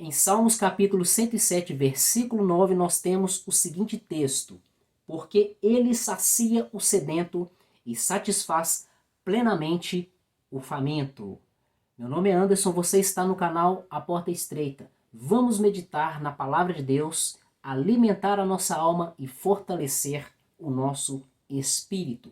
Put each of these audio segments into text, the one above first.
Em Salmos capítulo 107, versículo 9, nós temos o seguinte texto: porque ele sacia o sedento e satisfaz plenamente o faminto. Meu nome é Anderson, você está no canal A Porta Estreita. Vamos meditar na palavra de Deus, alimentar a nossa alma e fortalecer o nosso espírito.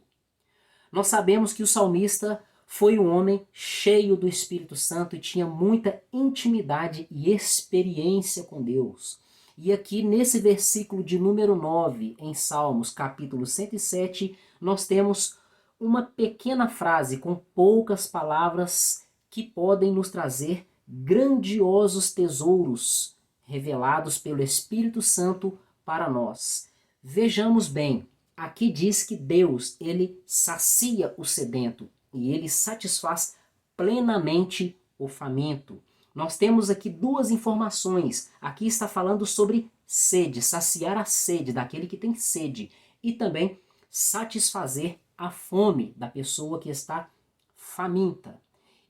Nós sabemos que o salmista foi um homem cheio do Espírito Santo e tinha muita intimidade e experiência com Deus. E aqui nesse versículo de número 9, em Salmos, capítulo 107, nós temos uma pequena frase com poucas palavras que podem nos trazer grandiosos tesouros revelados pelo Espírito Santo para nós. Vejamos bem, aqui diz que Deus, ele sacia o sedento e ele satisfaz plenamente o faminto. Nós temos aqui duas informações. Aqui está falando sobre sede, saciar a sede daquele que tem sede e também satisfazer a fome da pessoa que está faminta.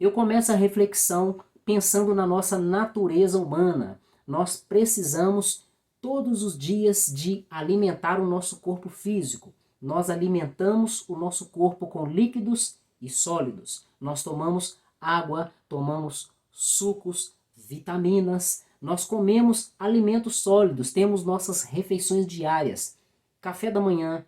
Eu começo a reflexão pensando na nossa natureza humana. Nós precisamos todos os dias de alimentar o nosso corpo físico. Nós alimentamos o nosso corpo com líquidos e sólidos. Nós tomamos água, tomamos sucos, vitaminas, nós comemos alimentos sólidos, temos nossas refeições diárias, café da manhã,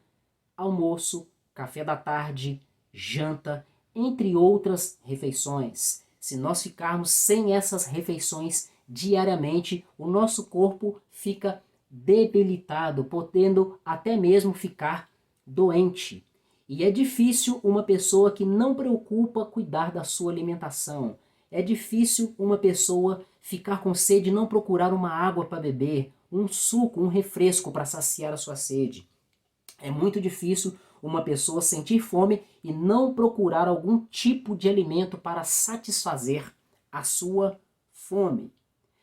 almoço, café da tarde, janta, entre outras refeições. Se nós ficarmos sem essas refeições diariamente, o nosso corpo fica debilitado, podendo até mesmo ficar doente. E é difícil uma pessoa que não preocupa cuidar da sua alimentação. É difícil uma pessoa ficar com sede e não procurar uma água para beber, um suco, um refresco para saciar a sua sede. É muito difícil uma pessoa sentir fome e não procurar algum tipo de alimento para satisfazer a sua fome.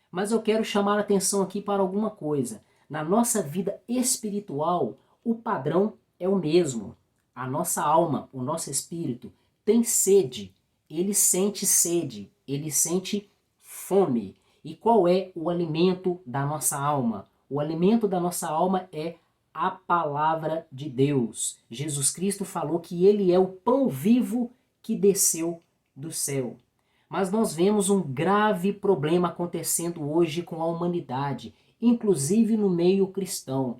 Mas eu quero chamar a atenção aqui para alguma coisa. Na nossa vida espiritual, o padrão é o mesmo. A nossa alma, o nosso espírito, tem sede. Ele sente fome. E qual é o alimento da nossa alma? O alimento da nossa alma é a palavra de Deus. Jesus Cristo falou que ele é o pão vivo que desceu do céu. Mas nós vemos um grave problema acontecendo hoje com a humanidade, inclusive no meio cristão.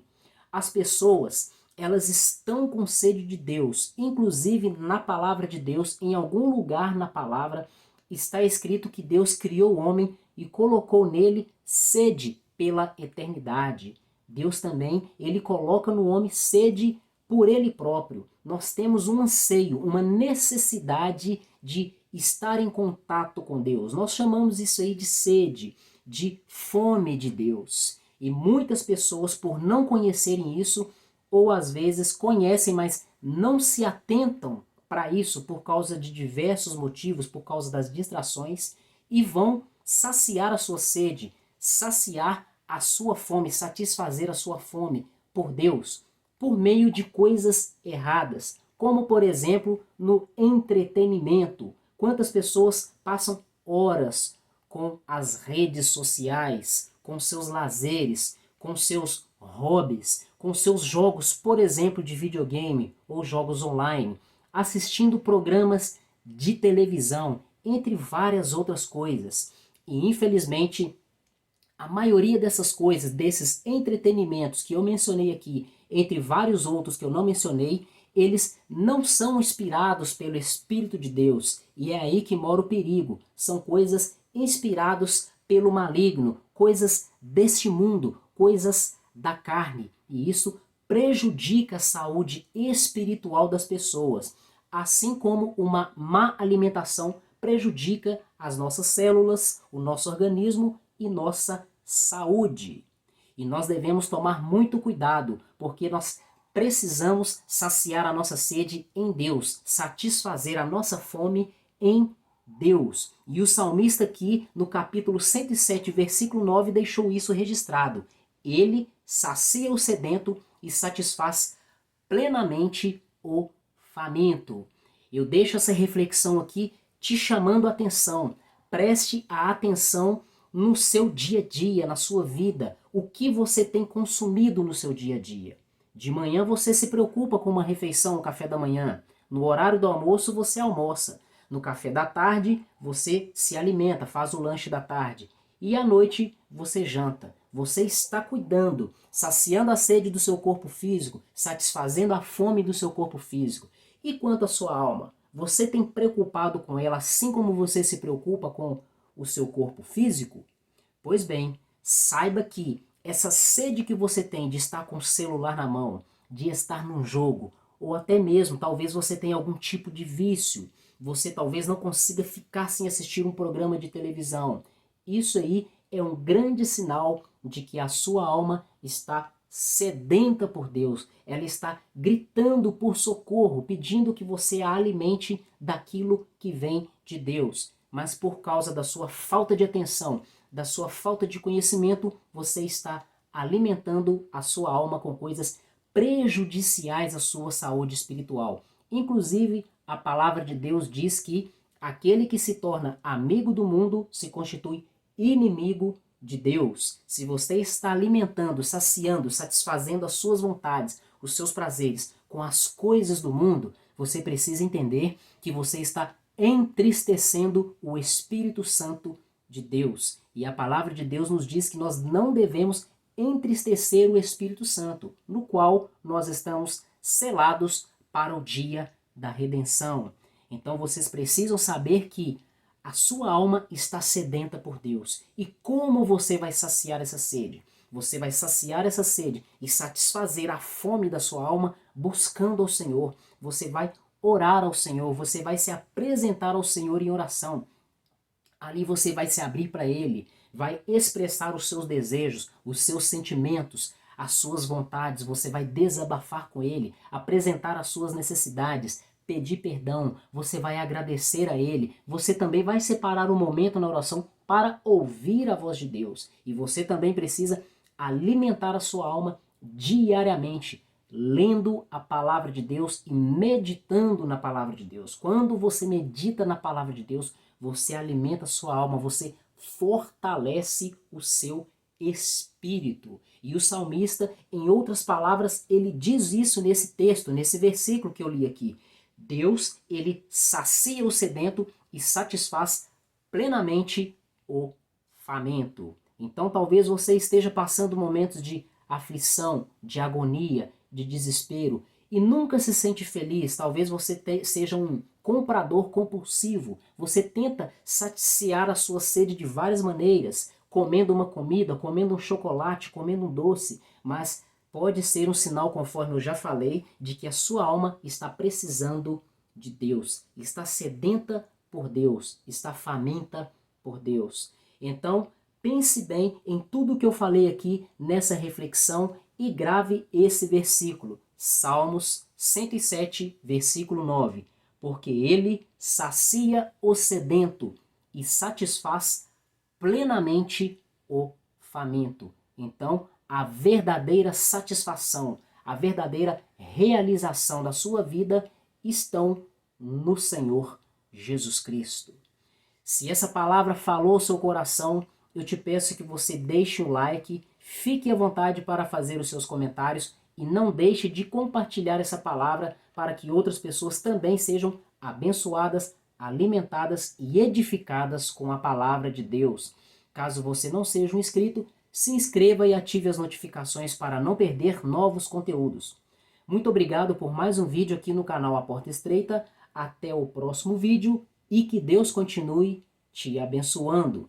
As pessoas, elas estão com sede de Deus, inclusive na palavra de Deus, em algum lugar na palavra, está escrito que Deus criou o homem e colocou nele sede pela eternidade. Deus também, ele coloca no homem sede por ele próprio. Nós temos um anseio, uma necessidade de estar em contato com Deus. Nós chamamos isso aí de sede, de fome de Deus. E muitas pessoas, por não conhecerem isso, ou às vezes conhecem, mas não se atentam para isso por causa de diversos motivos, por causa das distrações, e vão saciar a sua sede, saciar a sua fome, satisfazer a sua fome por Deus, por meio de coisas erradas, como por exemplo no entretenimento. Quantas pessoas passam horas com as redes sociais, com seus lazeres, com seus hobbies, com seus jogos, por exemplo, de videogame ou jogos online, assistindo programas de televisão, entre várias outras coisas. E infelizmente, a maioria dessas coisas, desses entretenimentos que eu mencionei aqui, entre vários outros que eu não mencionei, eles não são inspirados pelo Espírito de Deus. E é aí que mora o perigo. São coisas inspiradas pelo maligno, coisas deste mundo, coisas da carne. E isso prejudica a saúde espiritual das pessoas. Assim como uma má alimentação prejudica as nossas células, o nosso organismo e nossa saúde. E nós devemos tomar muito cuidado, porque nós precisamos saciar a nossa sede em Deus, satisfazer a nossa fome em Deus. E o salmista aqui, no capítulo 107, versículo 9, deixou isso registrado. Ele sacia o sedento e satisfaz plenamente o faminto. Eu deixo essa reflexão aqui te chamando a atenção. Preste a atenção no seu dia a dia, na sua vida, o que você tem consumido no seu dia a dia. De manhã você se preocupa com uma refeição, o café da manhã. No horário do almoço você almoça. No café da tarde você se alimenta, faz o lanche da tarde. E à noite você janta. Você está cuidando, saciando a sede do seu corpo físico, satisfazendo a fome do seu corpo físico. E quanto à sua alma? Você tem preocupado com ela assim como você se preocupa com o seu corpo físico? Pois bem, saiba que essa sede que você tem de estar com o celular na mão, de estar num jogo, ou até mesmo talvez você tenha algum tipo de vício, você talvez não consiga ficar sem assistir um programa de televisão. Isso aí é um grande sinal de que a sua alma está sedenta por Deus, ela está gritando por socorro, pedindo que você a alimente daquilo que vem de Deus. Mas por causa da sua falta de atenção, da sua falta de conhecimento, você está alimentando a sua alma com coisas prejudiciais à sua saúde espiritual. Inclusive, a palavra de Deus diz que aquele que se torna amigo do mundo se constitui inimigo de Deus. Se você está alimentando, saciando, satisfazendo as suas vontades, os seus prazeres com as coisas do mundo, você precisa entender que você está entristecendo o Espírito Santo de Deus. E a palavra de Deus nos diz que nós não devemos entristecer o Espírito Santo, no qual nós estamos selados para o dia da redenção. Então vocês precisam saber que a sua alma está sedenta por Deus. E como você vai saciar essa sede? Você vai saciar essa sede e satisfazer a fome da sua alma buscando ao Senhor. Você vai orar ao Senhor, você vai se apresentar ao Senhor em oração. Ali você vai se abrir para Ele, vai expressar os seus desejos, os seus sentimentos, as suas vontades, você vai desabafar com Ele, apresentar as suas necessidades, pedir perdão, você vai agradecer a Ele, você também vai separar um momento na oração para ouvir a voz de Deus. E você também precisa alimentar a sua alma diariamente, lendo a palavra de Deus e meditando na palavra de Deus. Quando você medita na palavra de Deus, você alimenta a sua alma, você fortalece o seu espírito. E o salmista, em outras palavras, ele diz isso nesse texto, nesse versículo que eu li aqui. Deus, ele sacia o sedento e satisfaz plenamente o faminto. Então talvez você esteja passando momentos de aflição, de agonia, de desespero e nunca se sente feliz. Talvez você seja um comprador compulsivo. Você tenta saciar a sua sede de várias maneiras, comendo uma comida, comendo um chocolate, comendo um doce, mas pode ser um sinal, conforme eu já falei, de que a sua alma está precisando de Deus, está sedenta por Deus, está faminta por Deus. Então, pense bem em tudo que eu falei aqui nessa reflexão e grave esse versículo, Salmos 107, versículo 9. Porque Ele sacia o sedento e satisfaz plenamente o faminto. Então, a verdadeira satisfação, a verdadeira realização da sua vida estão no Senhor Jesus Cristo. Se essa palavra falou ao seu coração, eu te peço que você deixe um like, fique à vontade para fazer os seus comentários e não deixe de compartilhar essa palavra para que outras pessoas também sejam abençoadas, alimentadas e edificadas com a palavra de Deus. Caso você não seja um inscrito, se inscreva e ative as notificações para não perder novos conteúdos. Muito obrigado por mais um vídeo aqui no canal A Porta Estreita. Até o próximo vídeo e que Deus continue te abençoando.